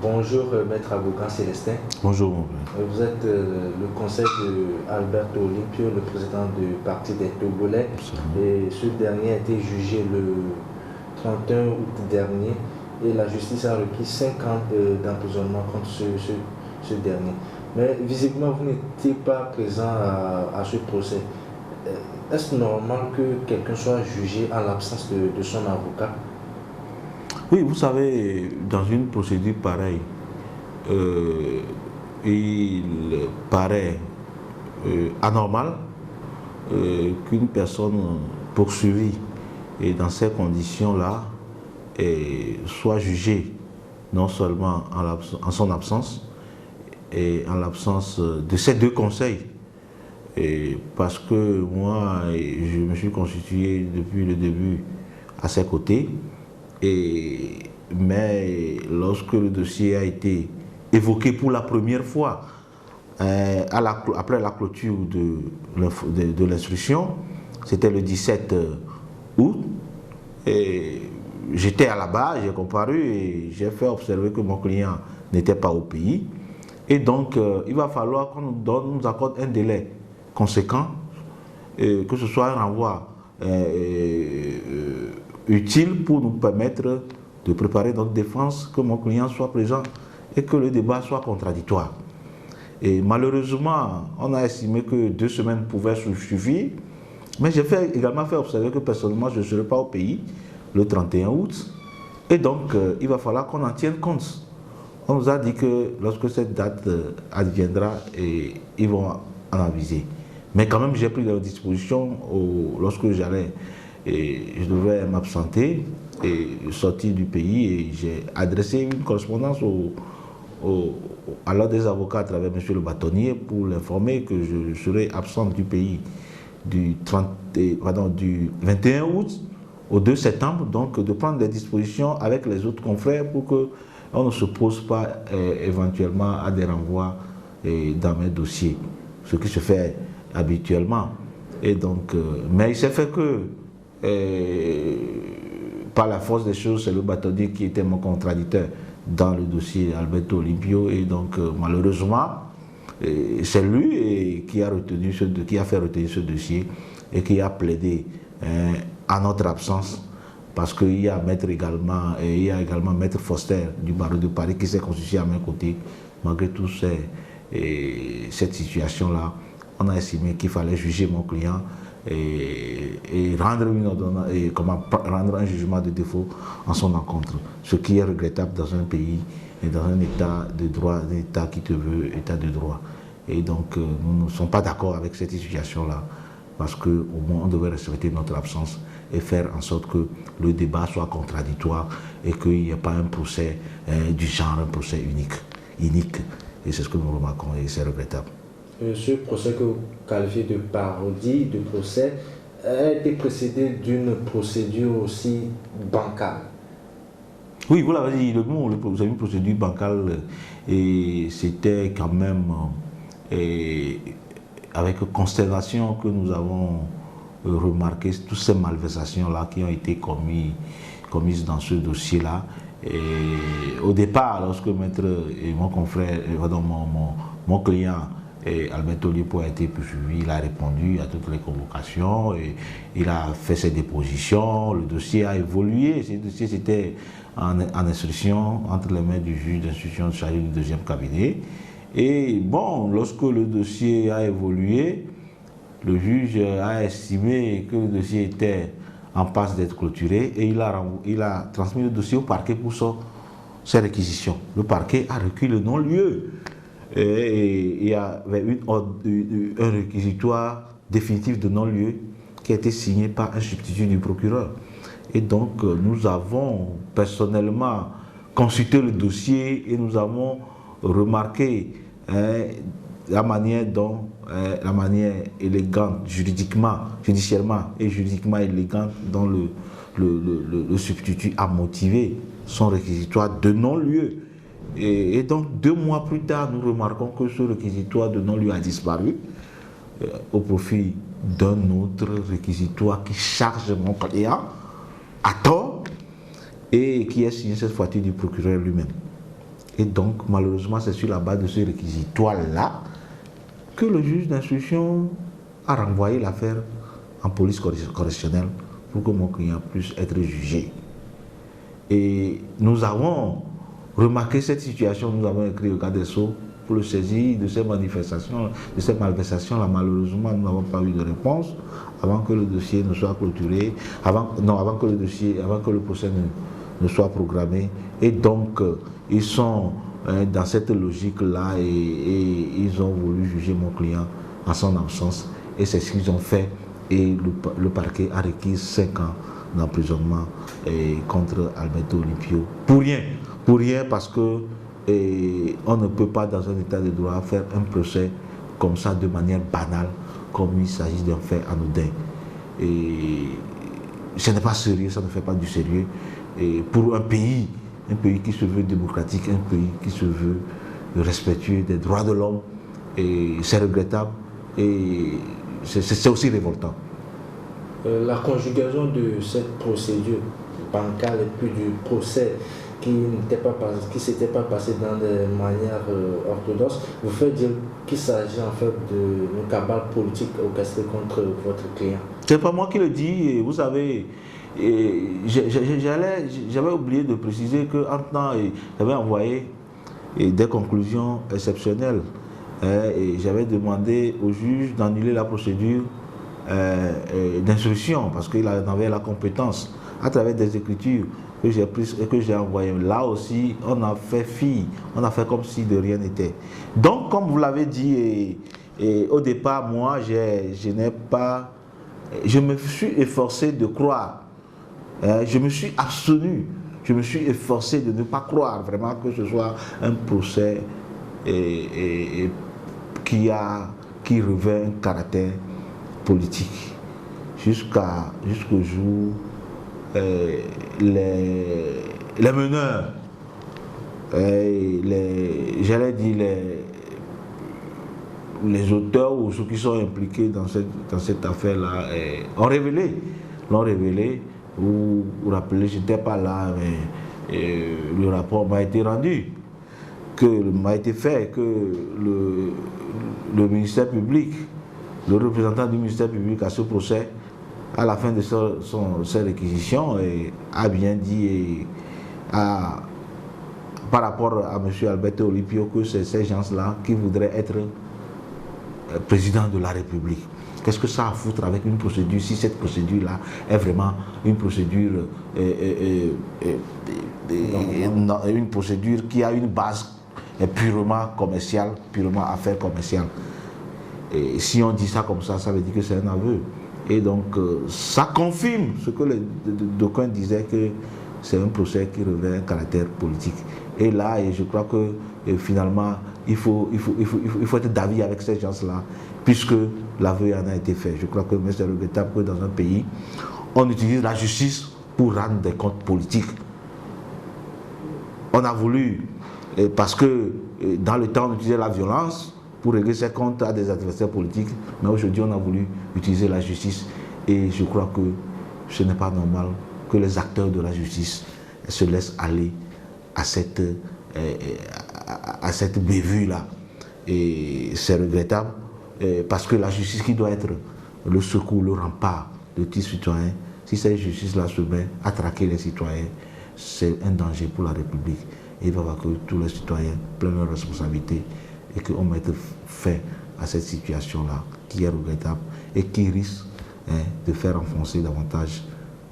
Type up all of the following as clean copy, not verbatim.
Bonjour, maître avocat Célestin. Bonjour, mon père. Vous êtes le conseil de Alberto Olympio, le président du Parti des Togolais. Et ce dernier a été jugé le 31 août dernier et la justice a requis 5 ans d'emprisonnement contre ce dernier. Mais visiblement, vous n'étiez pas présent à ce procès. Est-ce normal que quelqu'un soit jugé en l'absence de son avocat? Oui, vous savez, dans une procédure pareille, il paraît anormal qu'une personne poursuivie et dans ces conditions-là soit jugée non seulement en son absence et en l'absence de ces deux conseils. Parce que moi, je me suis constitué depuis le début à ses côtés. Mais lorsque le dossier a été évoqué pour la première fois, après la clôture de l'instruction, c'était le 17 août, j'étais à la barre, j'ai comparu et j'ai fait observer que mon client n'était pas au pays. Et donc, il va falloir qu'on nous accorde un délai conséquent, que ce soit un renvoi utile pour nous permettre de préparer notre défense, que mon client soit présent et que le débat soit contradictoire. Et malheureusement, on a estimé que 2 semaines pouvaient suffire, mais j'ai également fait observer que personnellement, je ne serai pas au pays le 31 août. Et donc, il va falloir qu'on en tienne compte. On nous a dit que lorsque cette date adviendra, ils vont en aviser. Mais quand même, j'ai pris des dispositions lorsque j'allais et je devais m'absenter et sortir du pays et j'ai adressé une correspondance à l'ordre des avocats à travers M. le bâtonnier pour l'informer que je serai absent du pays du 21 août au 2 septembre, donc de prendre des dispositions avec les autres confrères pour qu'on ne se pose pas éventuellement à des renvois dans mes dossiers, ce qui se fait habituellement. Et donc, mais il s'est fait que par la force des choses, c'est le bâtonnier qui était mon contradicteur dans le dossier Alberto Olympio et donc malheureusement c'est lui qui a fait retenir ce dossier et qui a plaidé à notre absence parce qu'il y a également Maître Foster du barreau de Paris qui s'est constitué à mes côtés. Malgré tout cette situation-là, on a estimé qu'il fallait juger mon client et rendre un jugement de défaut en son encontre, ce qui est regrettable dans un pays et dans un état de droit, un état qui te veut état de droit. Et donc nous ne sommes pas d'accord avec cette situation-là, parce qu'au moins on devait respecter notre absence et faire en sorte que le débat soit contradictoire et qu'il n'y ait pas un procès du genre, un procès unique. Et c'est ce que nous remarquons et c'est regrettable. Ce procès que vous qualifiez de parodie de procès a été précédé d'une procédure aussi bancale. Oui, vous l'avez dit, vous avez une procédure bancale et c'était quand même avec consternation que nous avons remarqué toutes ces malversations-là qui ont été commises dans ce dossier-là. Au départ, lorsque mon confrère, mon client, Alberto Olympio a été poursuivi, il a répondu à toutes les convocations, et il a fait ses dépositions, le dossier a évolué, ce dossier c'était en instruction entre les mains du juge d'instruction chargé du 2e cabinet. Et bon, lorsque le dossier a évolué, le juge a estimé que le dossier était en passe d'être clôturé et il a transmis le dossier au parquet pour ses réquisitions. Le parquet a requis le non-lieu. Et il y avait un réquisitoire définitif de non-lieu qui a été signé par un substitut du procureur. Et donc, nous avons personnellement consulté le dossier et nous avons remarqué la manière élégante, judiciairement et juridiquement élégante dont le substitut a motivé son réquisitoire de non-lieu. Et donc 2 mois plus tard, nous remarquons que ce réquisitoire de non-lieu a disparu au profit d'un autre réquisitoire qui charge mon client à tort et qui est signé cette fois-ci du procureur lui-même. Et donc, malheureusement, c'est sur la base de ce réquisitoire-là que le juge d'instruction a renvoyé l'affaire en police correctionnelle pour que mon client puisse être jugé. Et nous avons remarqué cette situation, nous avons écrit au garde des Sceaux pour le saisir de ces manifestations, de ces malversations-là. Malheureusement, nous n'avons pas eu de réponse avant que le dossier ne soit clôturé, avant que le procès ne soit programmé. Et donc, ils sont dans cette logique-là et ils ont voulu juger mon client en son absence. Et c'est ce qu'ils ont fait. Et le parquet a requis 5 ans d'emprisonnement contre Alberto Olympio. Pour rien parce que on ne peut pas dans un état de droit faire un procès comme ça de manière banale, comme il s'agit d'un fait anodin. Et ce n'est pas sérieux, ça ne fait pas du sérieux. Et pour un pays qui se veut démocratique, un pays qui se veut respectueux des droits de l'homme, et c'est regrettable et c'est aussi révoltant. La conjugaison de cette procédure bancale et puis du procès qui ne s'était pas passé dans des manières orthodoxes, vous fait dire qu'il s'agit en fait d'une cabale politique orchestrée contre votre client. C'est pas moi qui le dis, vous savez. J'avais oublié de préciser qu'en temps, j'avais envoyé des conclusions exceptionnelles et j'avais demandé au juge d'annuler la procédure d'instruction parce qu'il en avait la compétence à travers des écritures que j'ai prises et que j'ai envoyées. Là aussi, on a fait fi, on a fait comme si de rien n'était. Donc, comme vous l'avez dit, au départ, moi, je me suis efforcé de croire. Je me suis abstenu, je me suis efforcé de ne pas croire vraiment que ce soit un procès qui revêt un caractère politique. Jusqu'au jour, les meneurs, j'allais dire les auteurs ou ceux qui sont impliqués dans cette affaire-là l'ont révélé. Vous vous rappelez, je n'étais pas là, mais le rapport m'a été rendu, m'a été fait, que le ministère public, le représentant du ministère public à ce procès, à la fin de ses réquisitions, a bien dit par rapport à M. Alberto Olympio que c'est ces gens-là qui voudraient être président de la République. Qu'est-ce que ça a à foutre avec une procédure, si cette procédure-là est vraiment une procédure, une procédure qui a une base purement commerciale, purement affaire commerciale. Et si on dit ça comme ça, ça veut dire que c'est un aveu. Et donc, ça confirme ce que d'aucuns disaient, que c'est un procès qui revêt un caractère politique. Et là, je crois que finalement, il faut être d'avis avec ces gens-là, puisque l'aveu en a été fait. Je crois que c'est regrettable que dans un pays, on utilise la justice pour rendre des comptes politiques. On a voulu, parce que dans le temps, on utilisait la violence pour régler ses comptes à des adversaires politiques, mais aujourd'hui, on a voulu utiliser la justice. Et je crois que ce n'est pas normal que les acteurs de la justice se laissent aller à cette bévue-là. Et c'est regrettable, parce que la justice qui doit être le secours, le rempart de tous les citoyens, si cette justice-là se met à traquer les citoyens, c'est un danger pour la République. Et il va falloir que tous les citoyens prennent leurs responsabilités et qu'on mette fin à cette situation-là qui est regrettable et qui risque de faire enfoncer davantage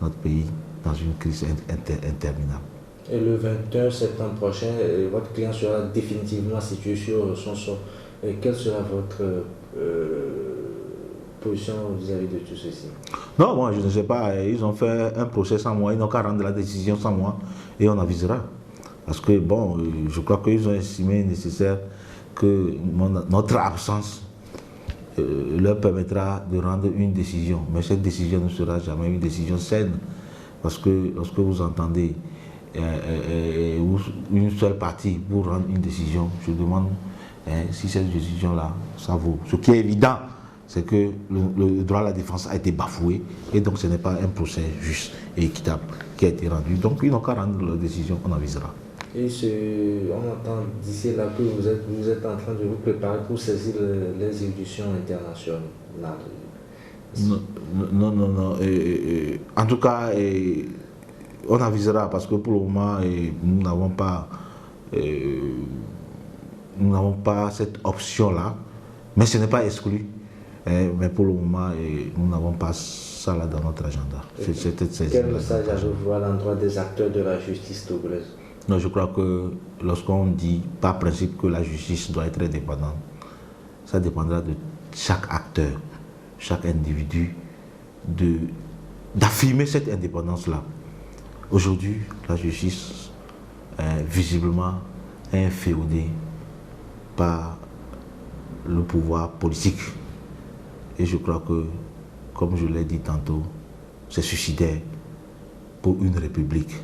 notre pays dans une crise interminable. Et le 21 septembre prochain, votre client sera définitivement situé sur son sort. Quelle sera votre position vis-à-vis de tout ceci? Non, moi je ne sais pas. Ils ont fait un procès sans moi, ils n'ont qu'à rendre la décision sans moi et on avisera. Parce que bon, je crois qu'ils ont estimé nécessaire que notre absence leur permettra de rendre une décision. Mais cette décision ne sera jamais une décision saine. Parce que lorsque vous entendez une seule partie pour rendre une décision, je demande si cette décision-là, ça vaut. Ce qui est évident, c'est que le droit à la défense a été bafoué et donc ce n'est pas un procès juste et équitable qui a été rendu. Donc ils n'ont qu'à rendre leur décision, on avisera. Et on entend d'ici là que vous êtes en train de vous préparer pour saisir les éditions internationales. Non. En tout cas, on avisera parce que pour le moment, nous n'avons pas cette option-là. Mais ce n'est pas exclu. Mais pour le moment, nous n'avons pas ça là dans notre agenda. Quel message avez-vous à l'endroit des acteurs de la justice togolaise? Non, je crois que lorsqu'on dit par principe que la justice doit être indépendante, ça dépendra de chaque acteur, chaque individu, d'affirmer cette indépendance-là. Aujourd'hui, la justice, visiblement, est inféodée par le pouvoir politique. Et je crois que, comme je l'ai dit tantôt, c'est suicidaire pour une république.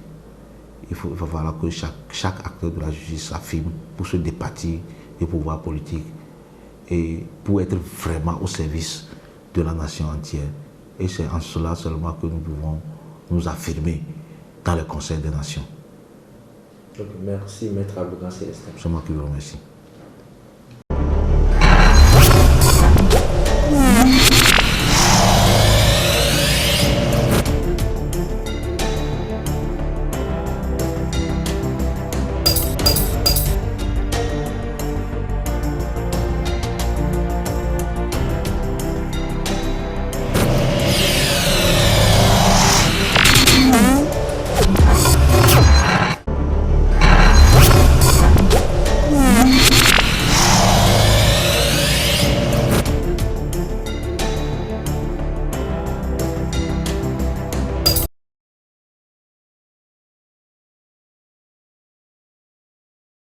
Il va falloir que chaque acteur de la justice s'affirme pour se départir du pouvoir politique et pour être vraiment au service de la nation entière. Et c'est en cela seulement que nous pouvons nous affirmer dans le Conseil des Nations. Donc, merci, Maître Abougan Célestin. C'est moi qui vous remercie.